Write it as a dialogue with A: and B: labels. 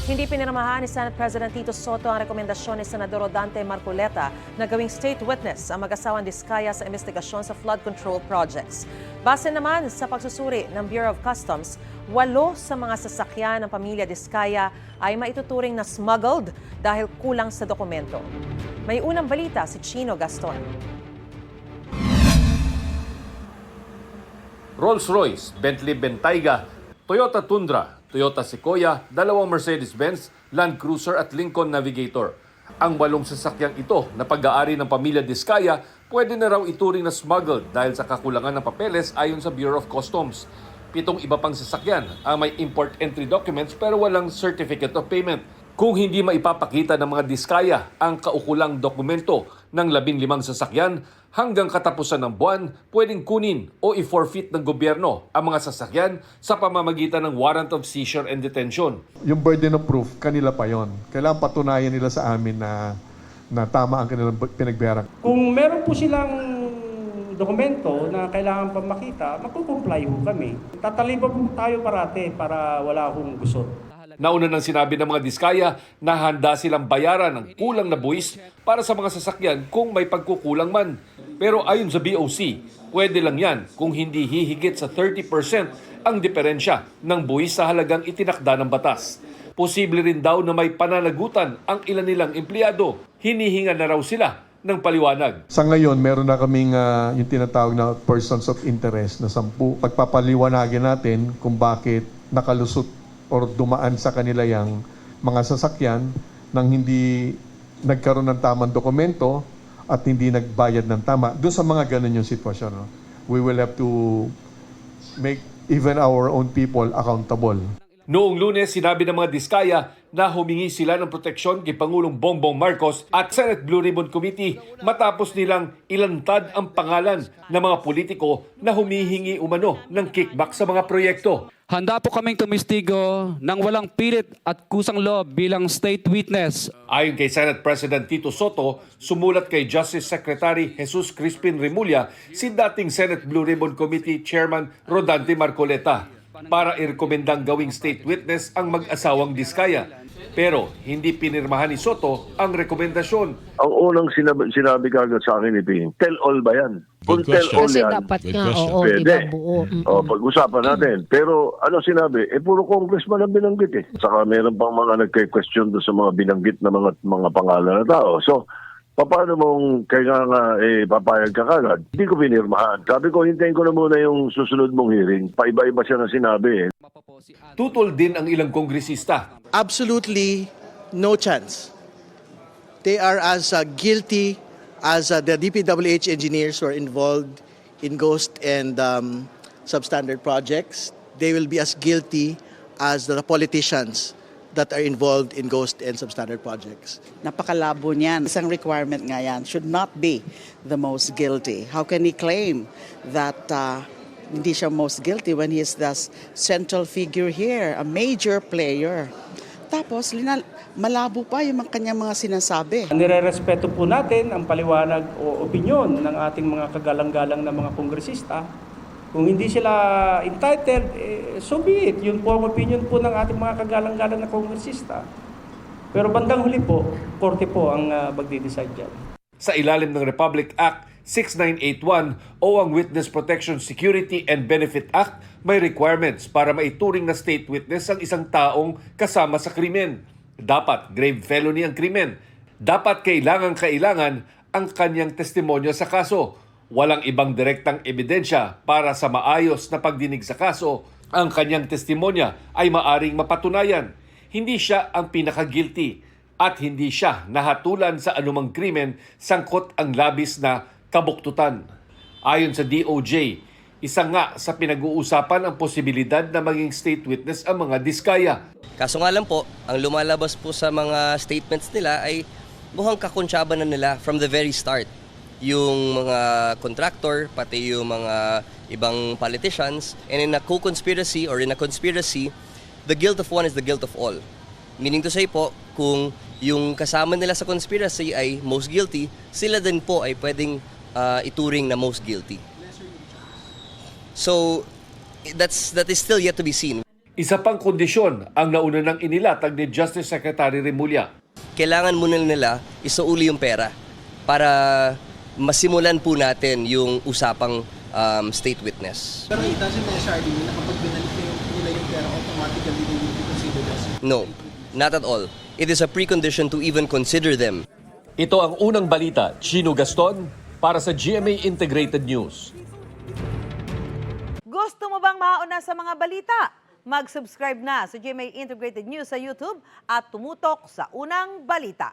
A: Hindi pinirmahan ni Senate President Tito Soto ang rekomendasyon ni Senador Rodante Marcoleta na gawing state witness ang mag-asawang Diskaya sa investigasyon sa flood control projects. Base naman sa pagsusuri ng Bureau of Customs, 8 sa mga sasakyan ng pamilya Diskaya ay maituturing na smuggled dahil kulang sa dokumento. May unang balita si Chino Gaston.
B: Rolls-Royce, Bentley Bentayga, Toyota Tundra, Toyota Sequoia, 2 Mercedes-Benz, Land Cruiser at Lincoln Navigator. Ang 8 sasakyang ito na pag-aari ng pamilya Diskaya pwede na raw ituring na smuggled dahil sa kakulangan ng papeles ayon sa Bureau of Customs. 7 iba pang sasakyan ang may import entry documents pero walang certificate of payment. Kung hindi maipapakita ng mga Diskaya ang kaukulang dokumento ng 15 sasakyan, hanggang katapusan ng buwan, pwedeng kunin o i-forfeit ng gobyerno ang mga sasakyan sa pamamagitan ng warrant of seizure and detention.
C: Yung burden of proof, kanila pa yon. Kailangan patunayan nila sa amin na tama ang kanilang pinagbayaran.
D: Kung meron po silang dokumento na kailangan pa makita, magkukumply ho kami. Tataliban po tayo parate para wala akong gusot.
B: Nauna nang sinabi ng mga Diskaya na handa silang bayaran ng kulang na buwis para sa mga sasakyan kung may pagkukulang man. Pero ayon sa BOC, pwede lang yan kung hindi hihigit sa 30% ang diferensya ng buwis sa halagang itinakda ng batas. Posible rin daw na may pananagutan ang ilan nilang empleyado. Hinihinga na raw sila ng paliwanag.
C: Sa ngayon, meron na kaming yung tinatawag na persons of interest na 10. Pagpapaliwanagin natin kung bakit nakalusot or dumaan sa kanila yung mga sasakyan nang hindi nagkaroon ng tamang dokumento at hindi nagbayad ng tama. Doon sa mga ganun yung sitwasyon, no? We will have to make even our own people accountable.
B: Noong Lunes, sinabi ng mga Diskaya na humingi sila ng proteksyon kay Pangulong Bongbong Marcos at Senate Blue Ribbon Committee matapos nilang ilantad ang pangalan ng mga politiko na humihingi umano ng kickback sa mga proyekto.
E: Handa po kaming tumistigo ng walang pilit at kusang loob bilang state witness.
B: Ayon kay Senate President Tito Soto, sumulat kay Justice Secretary Jesus Crispin Remulla si dating Senate Blue Ribbon Committee Chairman Rodante Marcoleta para irekomendang gawing state witness ang mag-asawang Diskaya. Pero hindi pinirmahan ni Soto ang rekomendasyon.
F: Ang unang sinabi kagad sa akin ni Ping, tell all ba yan? Kung tell all
G: Kasi
F: yan,
G: dapat nga, oo,
F: pwede.
G: di ba buo?
F: O, pag-usapan natin. Pero ano sinabi? Puro congressman ang binanggit eh. Saka meron pang mga nagka-question doon sa mga binanggit na mga pangalan na tao. So, paano mong kailangan papayag ka kagad? Hindi ko pinirmahan. Sabi ko, hintayin ko na muna yung susunod mong hearing. Paiba-iba siya na sinabi eh.
B: Tutol din ang ilang kongresista.
H: Absolutely no chance. They are as guilty as the DPWH engineers who are involved in ghost and substandard projects. They will be as guilty as the politicians that are involved in ghost and substandard projects.
I: Napakalabo niyan. Isang requirement nga yan should not be the most guilty. How can he claim that hindi siya most guilty when he is the central figure here, a major player? Tapos, malabo pa yung kanyang mga sinasabi.
D: Nire-respeto po natin ang paliwanag o opinyon ng ating mga kagalang-galang na mga kongresista. Kung hindi sila entitled, so be it. Yun po ang opinion po ng ating mga kagalang-galang na kongresista. Pero bandang huli po, korte po ang magdi-decide dyan.
B: Sa ilalim ng Republic Act 6981 o ang Witness Protection Security and Benefit Act, may requirements para maituring na state witness ang isang taong kasama sa krimen. Dapat grave felony ang krimen. Dapat kailangan ang kanyang testimonya sa kaso. Walang ibang direktang ebidensya para sa maayos na pagdinig sa kaso. Ang kanyang testimonya ay maaring mapatunayan. Hindi siya ang pinaka-guilty at hindi siya nahatulan sa anumang krimen sangkot ang labis na kabuktutan. Ayon sa DOJ, isa nga sa pinag-uusapan ang posibilidad na maging state witness ang mga Diskaya.
J: Kaso nga lang po, ang lumalabas po sa mga statements nila ay mukhang kakuntsaba na nila from the very start. Yung mga contractor, pati yung mga ibang politicians, and in a co-conspiracy or in a conspiracy, the guilt of one is the guilt of all. Meaning to say po, kung yung kasama nila sa conspiracy ay most guilty, sila din po ay pwedeng ituring na most guilty. So, that is still yet to be seen.
B: Isa pang kondisyon ang nauna nang inilatag ni Justice Secretary Remulla.
J: Kailangan muna nila isauli yung pera para masimulan po natin yung usapang state witness.
G: Pero it doesn't necessarily mean na kapag binalik nila yung pera, automatically they will be considered as...
J: No, not at all. It is a precondition to even consider them.
B: Ito ang unang balita, Chino Gaston, para sa GMA Integrated News.
K: Gusto mo bang mauna sa mga balita? Mag-subscribe na sa GMA Integrated News sa YouTube at tumutok sa unang balita.